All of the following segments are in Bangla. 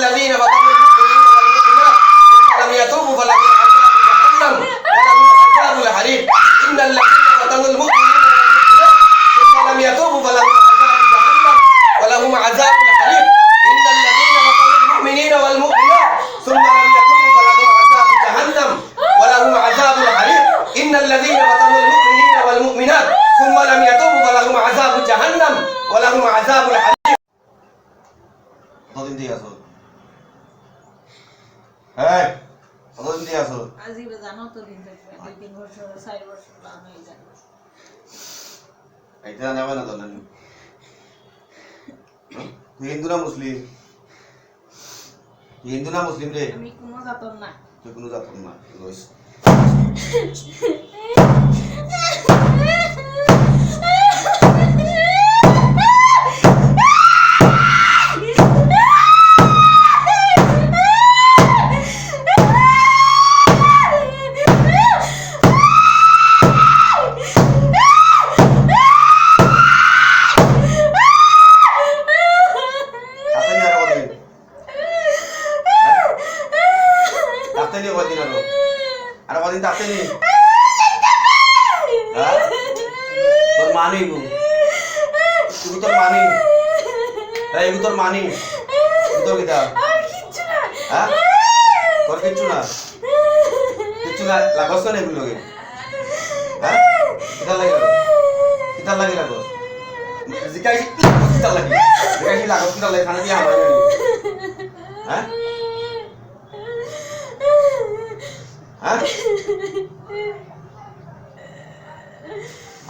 المؤمنين والمؤمنات ثم لم يتوبوا فلهم عذاب جهنم ولهم عذاب الحريق إن الذين فتنوا المؤمنين والمؤمنات ثم لم يتوبوا فلهم عذاب جهنم ولهم عذاب الحريق إن الذين فتنوا المؤمنين والمؤمنات ثم لم يتوبوا فلهم عذاب جهنم ولهم عذاب الحريق إن الذين فتنوا المؤمنين والمؤمنات ثم لم يتوبوا فلهم عذاب جهنم ولهم عذاب الحريق إن الذين فتنوا المؤمنين والمؤمنات ثم لم يتوبوا فلهم عذاب جهنم ولهم عذاب الحريق কতদিন দিয়ে আছো হ্যাঁ কতদিন দিয়ে আছো আজিবে জানো তো দিন থেকে 2-3 বছর 4 বছর আমি জানি এইটা নেবে না তো না তুই হিন্দু না মুসলিম হিন্দু না মুসলিম রে আমি কোনো জাতর না তুই কোনো জাতর না লইস তোর মানি তুই তোর মানি এই তোর মানি তোর কিটা হ্যাঁ তোর কিচ্ছু না লাগছ না এগুলো লগে হ্যাঁ কিটা লাগে লাগছ জিকাইছি লাগছ কিটা লাগে খানা দিয়ে আমার হ্যাঁ হ্যাঁ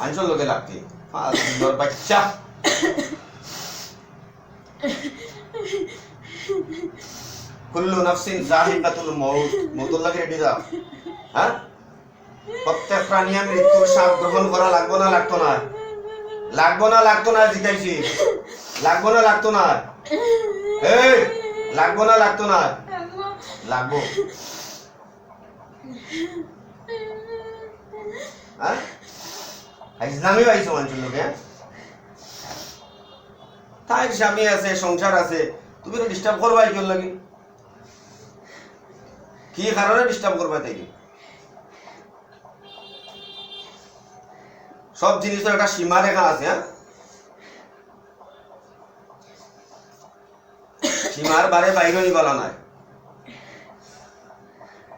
আঞ্চল লোকে লাগতে সুন্দর বাচ্চা কুল্লু নাফসিন যায়িকাতুল মউত মউত লাগে রেডি যা হ্যাঁ প্রত্যেক প্রাণী মৃত্যুর স্বাদ গ্রহণ করা লাগবো না লাগতো না জিজ্ঞাসি লাগতো না এই লাগবো না লাগবো হ্যাঁ ইসলামী ভাই সমাঞ্চল লোকে তাই স্বামী আছে সংসার আছে তুমি তো ডিস্টার্ব করবাই কেউ লাগে কি কারণে ডিস্টার্ব করবা তাই সব জিনিসের একটা সীমা রেখা আছে হ্যাঁ সীমার বারে বাইরে নিবালা নাই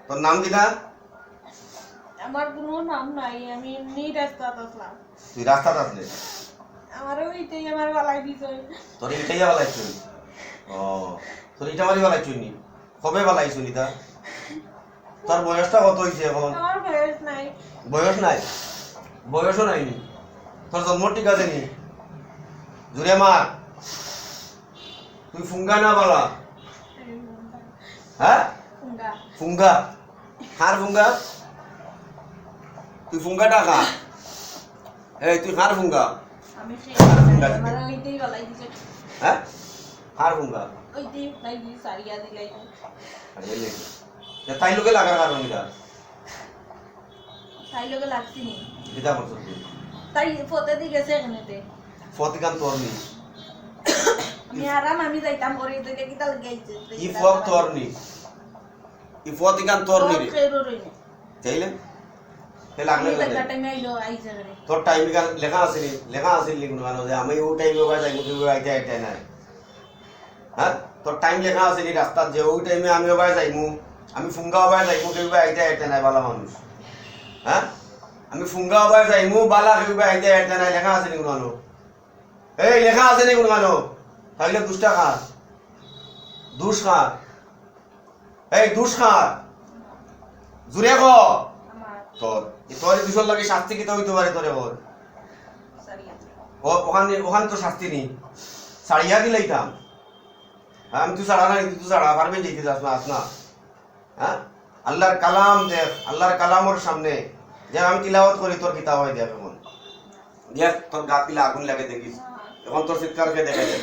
তোর নাম কি না আমার কোনো নাম নাই আমি এমনি রাস্তাতে আসলাম তুই রাস্তাতে আসলে আমার ওইটাই আমার বালাই দিছে তোর এটাই বালাইছ ও তোর এটা মারি বালাইছ নি কবে বালাইছ নি তা তোর বয়সটা কত হইছে এখন আমার বয়স নাই বয়সও নাই নি তোর জন্ম ঠিক আছে নি জুড়ে মার তুই ফুঙ্গা না বালা হ্যাঁ ফুঙ্গা কার ফুঙ্গা তুই ফুঙ্গাটা খা এই তুই কার ফুঙ্গা আমি আমার ওইটাই বালাই দিছে হ্যাঁ কার ফুঙ্গা ওইটাই বালাই দিছে সারিয়া দিলাই আরে লে তাই লোকে লাগার কারণ এটা তাই লোকে লাগছি নি এটা বলছ তুই তাই ফতে দি গেছে এখানেতে ফতিকান তোর নি আমি আরাম আমি যাইতাম করে তো কিটা লাগাইছে ই ফক তোর নি ই ফতিকান তোর নি রে খেরো রই চাইলে তে লাগলে টাইমে আইলো আইছে রে তোর টাইম লেখা আছে নি কোনো মানে যে আমি ও টাইমে ওবা যাই মুই আইতে আইতে নাই হ্যাঁ তোর টাইম লেখা আছে নি রাস্তা যে ওই টাইমে আমি ওবা যাইমু আমি ফুঙ্গা ওবা যাইমু কেউ আইতে আইতে নাই বালা মানুষ হ্যাঁ আমি ফুঙ্গা ওবা যাইমু বালা কেউ আইতে আইতে নাই লেখা আছে নি কোনো এই লেখা আছে নি কোনো তাহলে দুষ্টা খা দুষ খা এই দুষ খা জুরে গো তোর তোর বিষয় লাগে শাস্তি কি তো হইতে পারে তোরে ওর ওখানে তো শাস্তি নেই সারিয়া দিলাইতাম আমি তুই সারা না তুই সারা পারবে যেতে যাস না আস না হ্যাঁ আল্লাহর কালাম দেখ আল্লাহর কালামর সামনে যে আমি তিলাওয়াত করি তোর কিতাব হয় দেখ এখন দেখ তোর গা পিলা আগুন লাগে দেখিস এখন তোর চিৎকারকে দেখে দেখ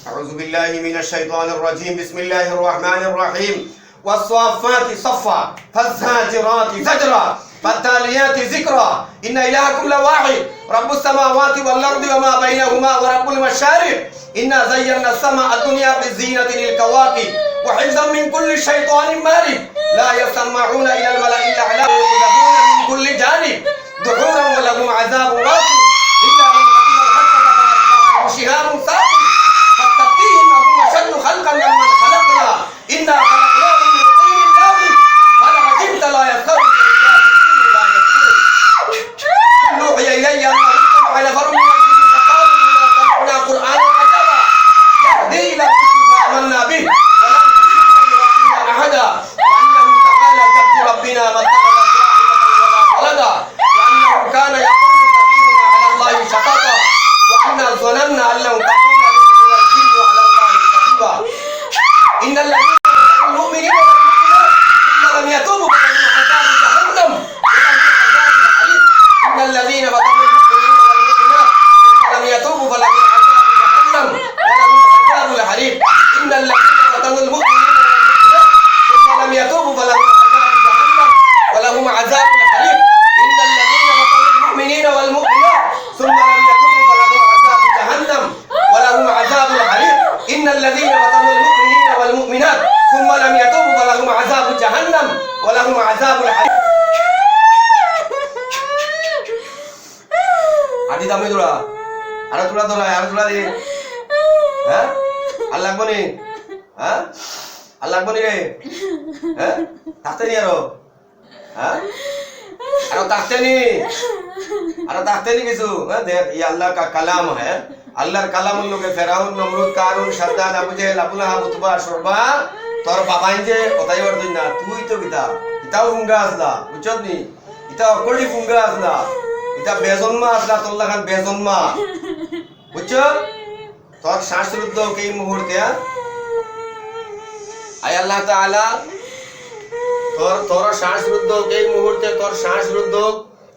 আউযু বিল্লাহি মিনাশ শাইতানির রাজিম বিসমিল্লাহির রহমানির রহিম والصافات صفا فالزاجرات زجرا فالتاليات ذكرا إن إلهكم لواحد رب السماوات والأرض وما بينهما ورب المشارق إنا زينا السماء الدنيا بزينة للكواكب وحفظا من كل شيطان مارد لا يسمعون إلى الملأ الأعلى ويقذفون من كل جانب دحورا ولهم عذاب واصب إلا من قتل الحجة فأتبعه شهاب ثاقب فاستفتيهم أهم أشد خلقا ممن خلقنا إنا خلقناهم من طين لازب بل عجبت لا يسخرون أوحي إلي أنه استمع نفر من الجن فقالوا إنا سمعنا قرآنا عجبا يهدي إلى الرشد فآمنا به ولن نشرك بربنا أحدا وأنه تعالى جد ربنا ما اتخذ صاحبة ولا ولدا وأنه كان يقول سفيهنا على الله شططا وأنا ظننا أن لن تقول الإنس والجن على الله كذبا إن الذين المؤمنين والمؤمنات ثم لم يتوبوا فلهم عذاب جهنم إن الذين فتنوا المؤمنين والمؤمنات ثم لم يتوبوا فلهم عذاب جهنم ولهم عذاب الحريق إن الذين فتنوا المؤمنين والمؤمنات ثم لم يتوبوا فلهم عذاب جهنم ولهم عذاب الحريق إن الذين فتنوا المؤمنين والمؤمنات ثم لم يتوبوا فلهم عذاب جهنم ولهم عذاب الحريق إن الذين فتنوا المؤمنين والمؤمنات ثم لم يتوبوا فلهم عذاب جهنم ولهم عذاب الحريق আদি দামে তোরা আরে তোরা তোরা আর তোরা দে হ্যাঁ আর লাগবো নি হ্যাঁ আর লাগবো নি রে হ্যাঁ থাকতে নি হ্যাঁ আরো থাকতে নি কিছু হ্যাঁ দেখ ये अल्लाह का कलाम है আল্লাহর কালামের লোকে ফেরাউন নমরুদ কারুন শাদ্দাদ আবু জেহেল আবু লাহাব উতবা শুরবা তোর বাবাই যে কথাই বলছিস না তুই তো কিতাও ফুঙ্গা আসলা বুঝছস নি এটা অকলি ফুঙ্গা আসলা এটা বেজন্মা আসলা তোর লাগান বেজন্মা বুঝছ তোর শ্বাসরুদ্ধ এই মুহূর্তে আয় আল্লাহ তাআলা তোর শ্বাসরুদ্ধ এই মুহূর্তে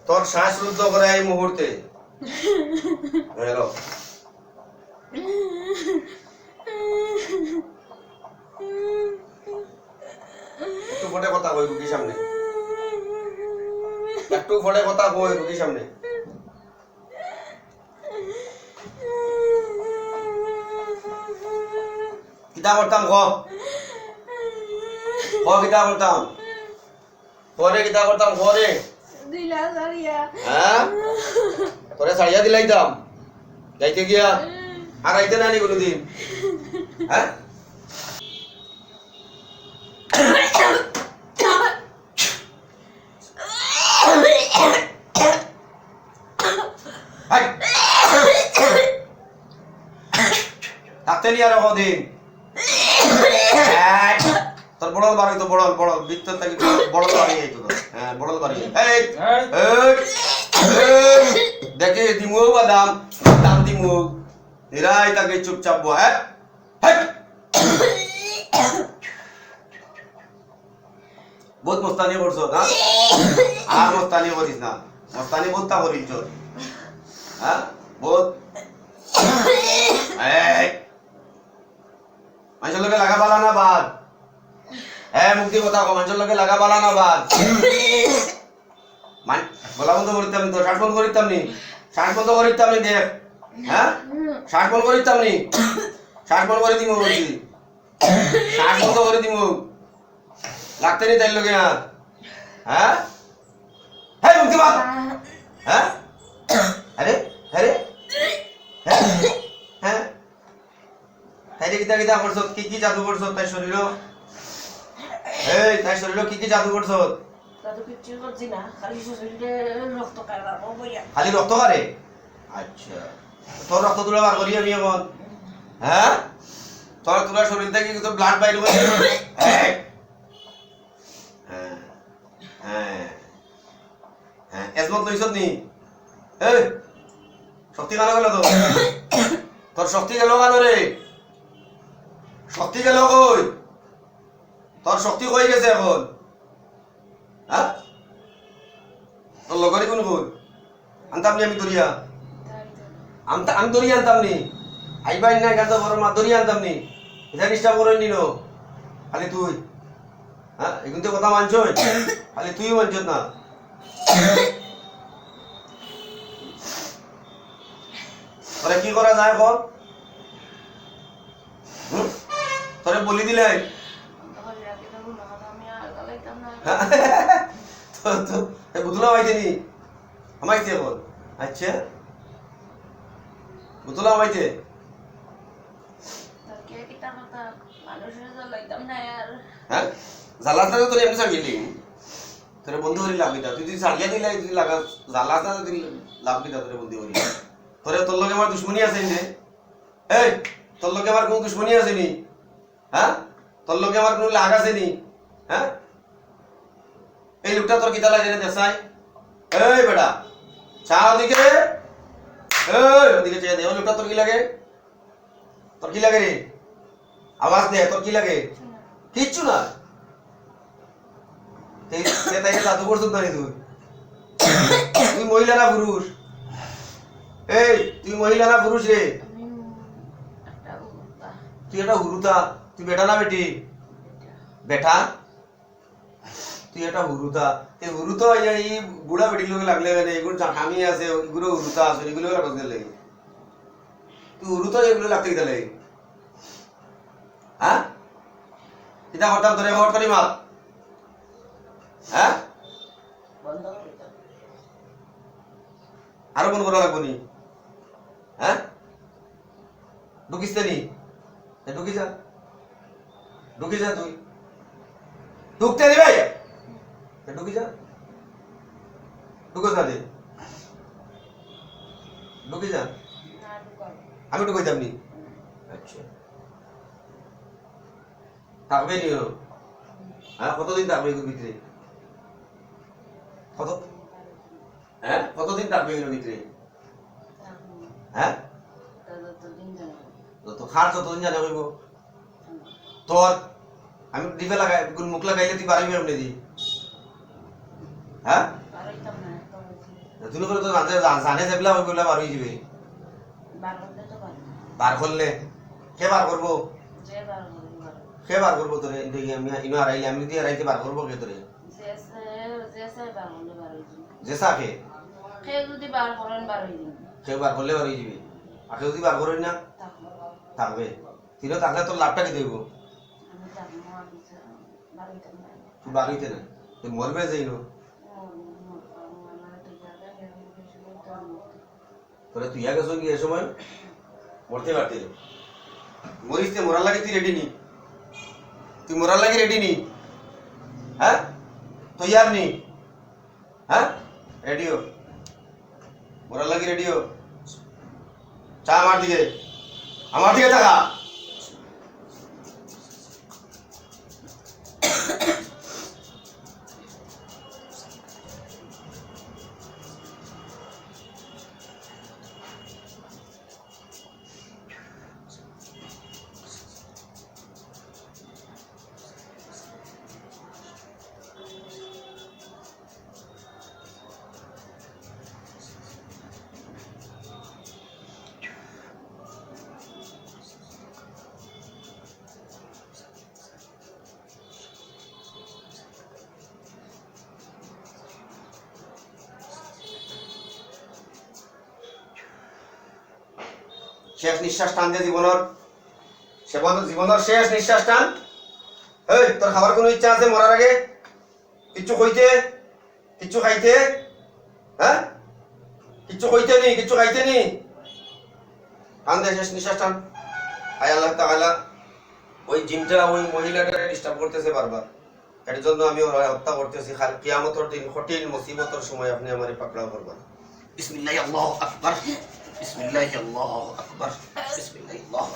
তোর শ্বাসরুদ্ধ করে এই মুহূর্তে হ্যালো একটু ফটে কথা কই রুগীর সামনে একটু ফটে কথা কই রুগীর সামনে কিতা করতাম কিতা করতাম করে দিলা সারিয়া হ্যাঁ তোরে সারিয়া দিলাইতাম যাইতে গিয়া আর আইতে না নি কোনদিন হ্যাঁ থাকতে নি আর কদিন তোর বড়ল বাড়ি তো বড়ল ভিতর থেকে বড়ল বাড়ি যাইতো তো হ্যাঁ বড়ল বাড়ি এই দেখে দিমু বাদাম দাম দিমু নিরাই তাকে চুপচাপ বো হ্যাঁ বহুত মস্তানি করছো না আর মস্তানি করিস না মস্তানি বহুতটা করিস হ্যাঁ বহুত মানুষের লোকে লাগা পালা না বাদ হ্যাঁ মুক্তি কথা কো মানুষের লোকে লাগা পালা না বাদ বলা বন্ধ করিতাম তো শ্বাস বন্ধ করিতাম নি দেখ হ্যাঁ শ্বাস বন্ধ করিতাম নি শ্বাস বন্ধ করে দিমু বলছি শ্বাস বন্ধ করে দিমু লাগতে নি তাই লোকে না হ্যাঁ হ্যাঁ মুক্তি বাদ হ্যাঁ আরে হ্যাঁ তাইলে কিতা করছ কি জাদু করছ তাই শরীর তাই শরীর কি জাদু করছ দাদু কিচ্ছু করছি না খালি শরীরে রক্ত কারবার বইয়া খালি রক্ত কারে আচ্ছা তোর রক্ত তুলা বার করি আমি এখন হ্যাঁ তোর তুলা শরীর থেকে তো ব্লাড বাইর হয়ে হ্যাঁ এজমত লইছত নি এই শক্তি কানা গেল তো তোর শক্তি গেল কেন রে শক্তি গেল কই তোর শক্তি কই গেছে এখন হ্যাঁ তোর লগরি কোন কই আনতাম নি আমি দরিয়া আমি দরিয়া আনতাম নি আইবাই না গাছ বড় মা দরিয়া আনতাম নি এটা ডিস্টার্ব করে নিল খালি তুই হ্যাঁ এগুলো কথা মানছ খালি তুই মানছ না তোরে কি করা যায় কর? তোরে বলি দিলে তো বুতলা হইতেনি আমাইতে বল। আচ্ছা বুতলা হইতে হ্যাঁ জালাস না তোরে এমনি সার্ভিলি তোরে বন্ধু হলি লাভ দিতা তুই যদি সারিয়া দিলে তুই লাগা জালাস না তুই লাভ দিতা তোরে বন্ধু হলি তোরে তোর লগে আমার দুশ্মনী আছে নে এই তোর লগে আমার কোনো দুশ্মনী আছে নি হ্যাঁ তোর লগে আমার কোনো লাগ আছে নি হ্যাঁ এই লোকটা তোর কিতা লাগে রে দেশাই এই বেটা চা ওদিকে এই ওদিকে চেয়ে দে ওই লোকটা তোর কি লাগে তোর কি লাগে রে আওয়াজ দে তোর কি লাগে কিচ্ছু না সে তাইকে জাদু করছিস না তুই তুই মহিলা না পুরুষ এই তুই মহিলা না পুরুষ রে তুই এটা হুরুতা তুই বেটা না বেটি বেটা তুই এটা হুরুতা এই হুরুতা এই বুড়া বেটি লোক লাগলে না এগুলো জানামি আছে এগুলো হুরুতা আছে এগুলো লাগতে লাগে তুই হুরুতা এগুলো লাগতে গেলে লাগে হ্যাঁ কিতা করতাম তোরে হট করি মাপ হ্যাঁ আরো কোন করা লাগবো নি হ্যাঁ ঢুকিস নি ঢুকি যা তুই ঢুকতে দি ভাই ঢুকি যা ঢুকোস না দে ঢুকি যা আমি ঢুকাইতাম নি আচ্ছা থাকবে নি হ্যাঁ কতদিন থাকবে এগুলোর ভিতরে কত হ্যাঁ কতদিন থাকবে এগুলোর ভিতরে হ্যাঁ তো খার ততদিন জানা কইব তোর আমি দিবে লাগাই মুখ লাগাইলে তুই পারবি এমনি দি হ্যাঁ তুই করে তো জানে যাবলা ওইগুলা বার হয়ে যাবে বার করলে কে বার করবো কে বার করবো তোরে আমি ইনো হারাইলে আমি দিয়ে হারাইতে বার করবো কে তোরে জেসা কে কেউ বার করলে বার হয়ে যাবে আর কেউ যদি বার করেন না থাকবে তিনও থাকলে তোর লাভটা কি দেবো তুই বার হইতে না তুই মরবে যাই নো তোরে তুই আগে সঙ্গে এ সময় মরতে পারতে মরিস তে মরার লাগে তুই রেডি নি তুই মরার লাগে রেডি নি হ্যাঁ তৈয়ার নি হ্যাঁ রেডিও মরার লাগে রেডিও চা আমার দিকে থাকা শেষ নিঃশ্বাস টান দে জীবনের শেষ নিঃশ্বাস টান এই তোর খাবার কোনো ইচ্ছা আছে মরার আগে কিচ্ছু কইতে কিচ্ছু খাইতে হ্যাঁ কিচ্ছু কইতে নি কিচ্ছু খাইতে নি টান দে শেষ নিঃশ্বাস টান আয় আল্লাহ তাআলা ওই জিনটা ওই মহিলাটা ডিস্টার্ব করতেছে বারবার এর জন্য আমি ওরা হত্যা করতেছি কিয়ামতের দিন কঠিন মুসিবতের সময় আপনি আমারে পাকড়াও করবেন বিসমিল্লাহ আল্লাহু আকবার بسم الله الله أكبر بسم الله الله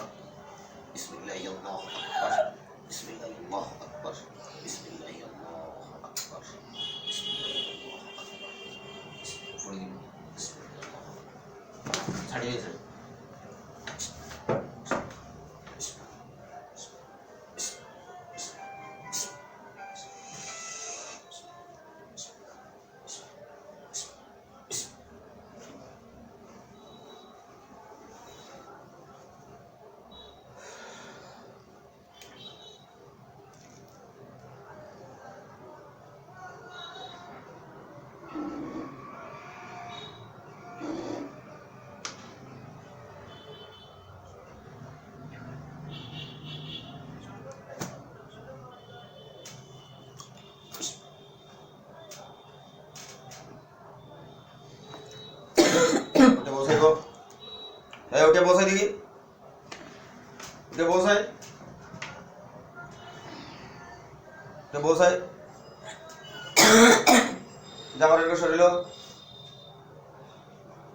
بسم الله الله أكبر بسم الله الله أكبر بسم الله الله أكبر بسم الله الله أكبر ছাড়িয়ে যান উঠে বসাই দেখি, উঠে বসাই, উঠে বসাই। যাবার একটু শরীর,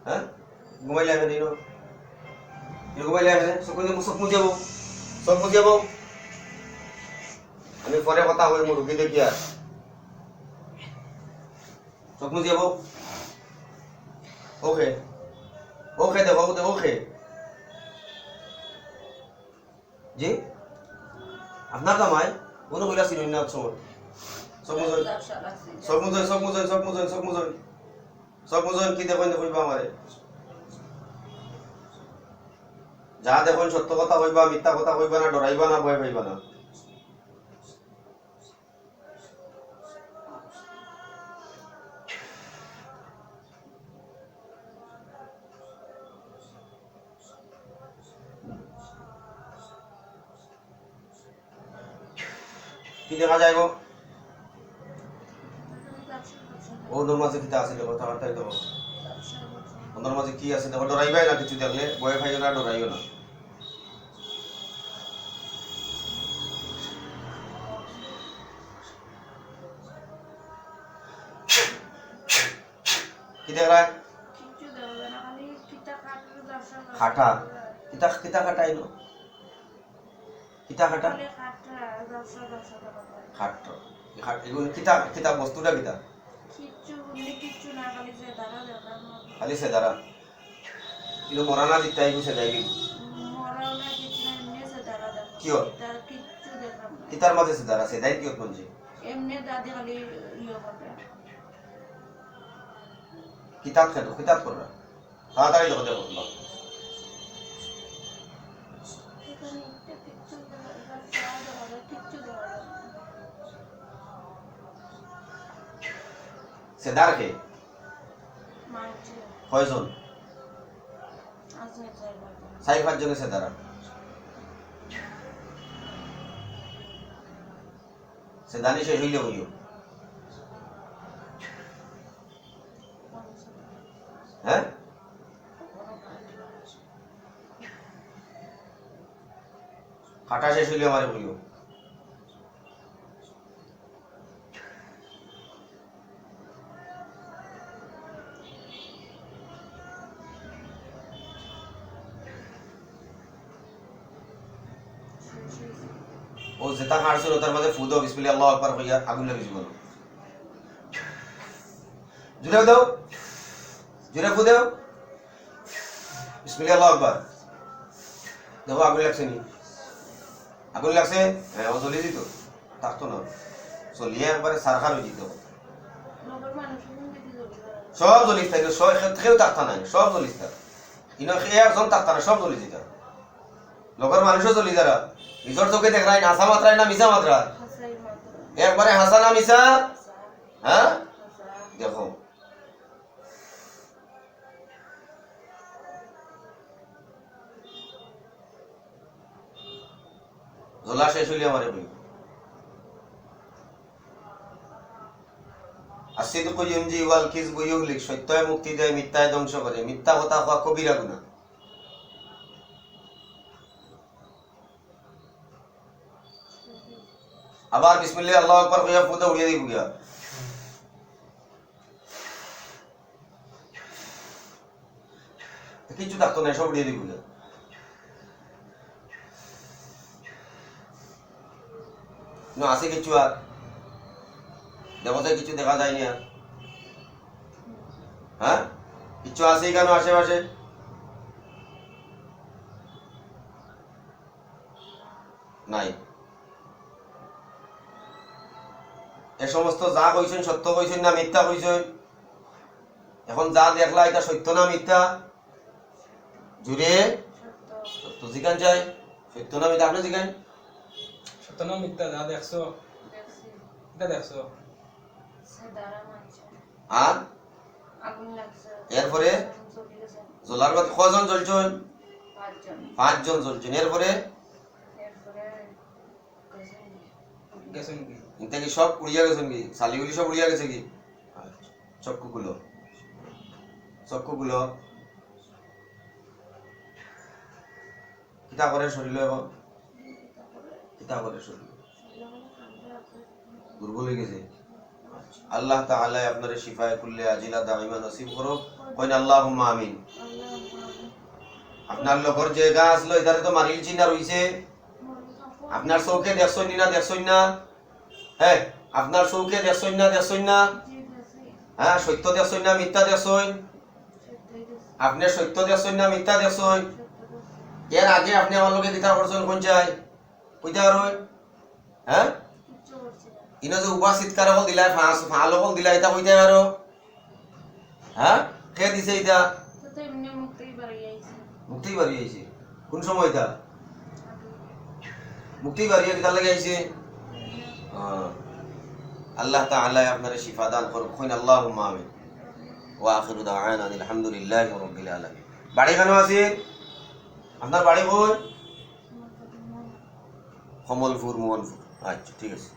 হ্যাঁ ঘুমাইলে আমি দিন, ঘুমাইলে আমি সব মুজিয়াবো, সব মুজিয়াবো। আমি পরে কথা বলি রুগী দেখি আর সব মুজিয়াবো। ওকে ওকে দেখো ওকে জি আপনার কামাই কোনো কইলা ছিল না সময় সব মুজন সব মুজন সব মুজন সব মুজন সব মুজন সব মুজন কি দেখুন কইবা আমারে যা দেখুন সত্য কথা কইবা মিথ্যা কথা কইবা না ডরাইবা না ভয় পাইবা না কি দেখা যায় গো ওর মাঝে কিতা আছে দেখো তাড়াতাড়ি দেখো ওর মাঝে কি আছে দেখো ডরাইবাই না কিছু দেখলে ভয় খাইও না ডরাইও না কি দেখ रहा है খাটা কিতা কিতা খাটা এলো কিতা খাটা খাট এগুলো কিতা কিতা বস্তুটা কিতা খালি সে দ্বারা কিন্তু মরানা দিতে আইবো সে যাইবি কিয় কিতার মাঝে সে দ্বারা সে দাই কিয় কোনছে এমনি দাদি খালি ইয়ে করবে কিতাব খেলো কিতাব কররা তাড়াতাড়ি দেখো দেখো সেদার কে কয়জন সাই পাঁচজনে সেদারা সেদানি শেষ হইলে হইও হ্যাঁ খাটা শেষ হইলে আমারে হইও ও যেটা খাড়ছিল তার মাঝে ফুদ বিসমিল্লাহ আল্লাহু আকবার কইয়া আগুন লাগি জীবন জুড়ে দাও জুড়ে ফুদ দাও বিসমিল্লাহ আল্লাহু আকবার দেখো আগুন লাগছে নি আগুন লাগছে হ্যাঁ ও জ্বলে দিত থাকতো না চলিয়ে একবারে সারখার হয়ে যেত সব জ্বলিস থাকে সব কেউ থাকতা নাই সব জ্বলিস থাক ইনো একজন থাকতা না সব জ্বলি যেত লোকের মানুষও জ্বলি যারা নিজের চোখে দেখ রাই হাসা মাত্রায় না মিশা মাত্রা একবারে হাসা না মিশা হ্যাঁ দেখো জ্বলা শেষ হইলে আমারে বই আসিদকু ইউনজি ওয়াল কিযবু ইউহলিক সত্যয় মুক্তি দেয় মিথ্যায় ধ্বংস করে মিথ্যা কথা কোয়া কবিরা গুনাহ আবার বিসমিল্লাহ আল্লাহু আকবার কইয়া ফুদা উড়িয়ে দিব গিয়া কিছু থাকতো না সব উড়িয়ে দিব গিয়া না আছে কিছু আর দেবতায় কিছু দেখা যায়নি আর হ্যাঁ কিছু আছে কেন আশেপাশে নাই এ সমস্ত যা কইছেন সত্য কইছেন না মিথ্যা কইছেন এখন যা দেখলা এটা সত্য না মিথ্যা জুড়ে সত্য জিগান যায় সত্য না মিথ্যা আপনি জিগান সত্য না মিথ্যা যা দেখছো এটা দেখছো আর এরপরে জলার বাদ কজন জ্বলছেন পাঁচজন জ্বলছেন এরপরে গেছেন কি এটা কি সব উড়িয়া গেছেন কি শালিগুলি সব উড়িয়া গেছে কি চক্ষুগুলো চক্ষুগুলো কিতা করে শরীর এখন কিতা করে শরীর দুর্বল হয়ে গেছে আল্লাহ তাআলা আপনারে শিফায়ে কুল্লি আজিলা দাইমা নসিব করো কইন আল্লাহুম্মা আমিন আপনার লগর যে গাছ লো এটারে তো মারিল চিনা রইছে আপনার চৌকে দেখছই না হ্যাঁ আপনার চৌকে দেখছই না হ্যাঁ সত্য দেখছই না মিথ্যা দেখছই আপনি সত্য দেখছই না মিথ্যা দেখছই এর আগে আপনি আমার লগে কিতা করছেন কোন চাই কইতা রই হ্যাঁ ইনো যে উবা চিৎকার হল দিলাই ফাল হল দিলাই এটা কইতে পারো হ্যাঁ কে দিছে এটা তো এমনি মুক্তি বাড়ি আইছে কোন সময় এটা মুক্তি বাড়ি কিতা লাগে আইছে আল্লাহ তাআলা আপনারে শিফা দান করুন কইন আল্লাহুম্মা আমিন ওয়া আখিরু দাওয়ানা আলহামদুলিল্লাহি রাব্বিল আলামিন বাড়ি কেন আছে আপনার বাড়ি কই কমলপুর মোহনপুর আচ্ছা ঠিক আছে